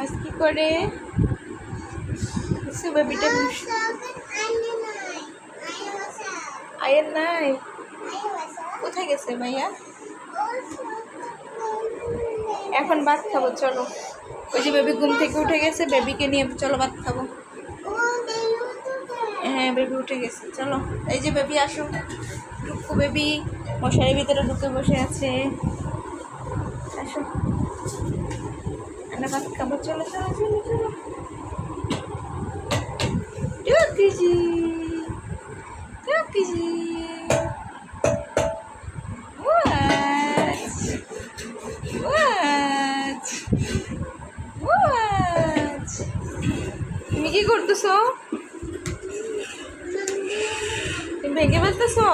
মাছ কি করে বেবিটা আয়ের নাই কোথায় গেছে মাইয়া এখন ভাত খাবো চলো ওই যে বেবি ঘুম থেকে উঠে গেছে বেবিকে নিয়ে চলো ভাত খাবো হ্যাঁ বেবি উঠে গেছে চলো এই যে বেবি আসো টুকু বেবি মশারির ভিতরে ঢুকে বসে আছে আসো আমরা ভাত খাবো চলো চলো চলো চলো টুকিজি টুকিজি তুমি কি করতেছো তুমি ভেঙে ফেলতেছো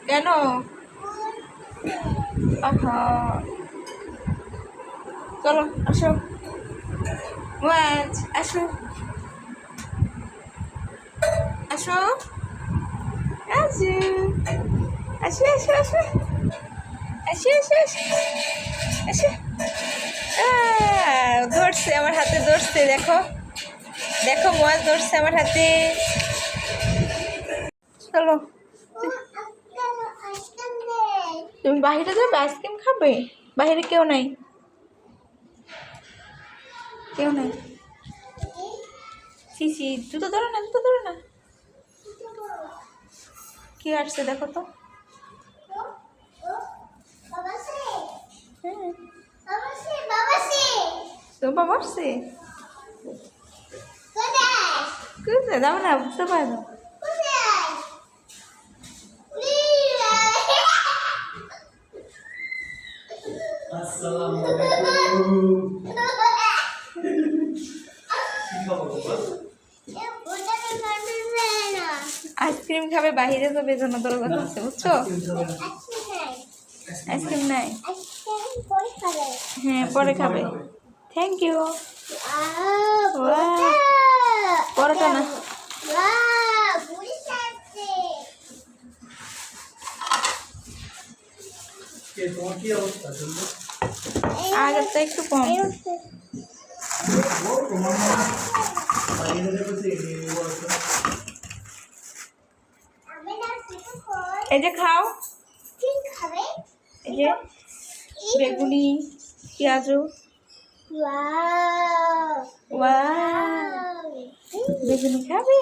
কেন আহা চলো আসো আসো আসো আসো আসো আসো আসো আসো আসো আসো আসো ধরছে আমার হাতে ধরছে দেখো দেখো মাছ ধরছে আমার হাতে চলো তুমি বাহিরে যাবে আইসক্রিম খাবে বাহিরে কেউ নাই কেউ নাই সিসি জুতো ধরো না কি আসছে দেখো তো তো বাবা আসছে কোথায় দাও না বুঝতে পারো আইসক্রিম খাবে বাহিরে যাবে জন্য তোর কথা হচ্ছে বুঝছো আইসক্রিম নাই হ্যাঁ পরে খাবে থ্যাংক ইউ পরোটা না আগের তো একটু কম এই যে খাও এই যে বেগুনি পেঁয়াজু বেগুনি খাবে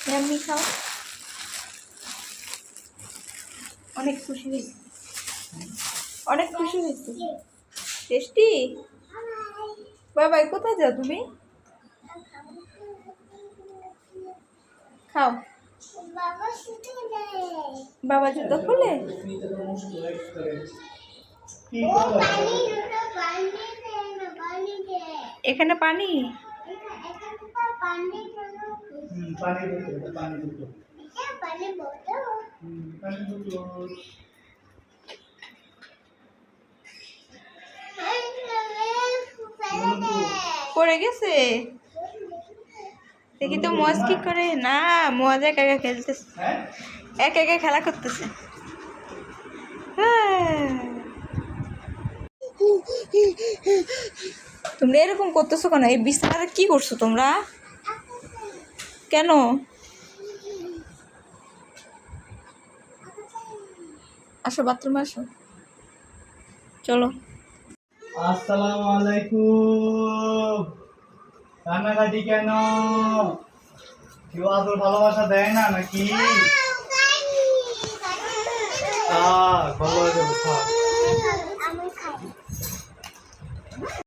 এমনি খাও অনেক খুশি হয়েছে টেস্টি বাবাই কোথায় যাও তুমি খাও বাবা জুতো খুলে এখানে পানি পড়ে গেছে দেখি তো মোয়াজ কি করে না মোয়াজ একা একা খেলতেছে একা একা খেলা করতেছে তোমরা এরকম করতেছো কেন এই বিছানাটা কি করছো তোমরা কেন আসো বাথরুমে আসো চলো আসসালামু আলাইকুম কান্নাকাটি কেন কেউ আদর ভালোবাসা দেয় না নাকি ভালো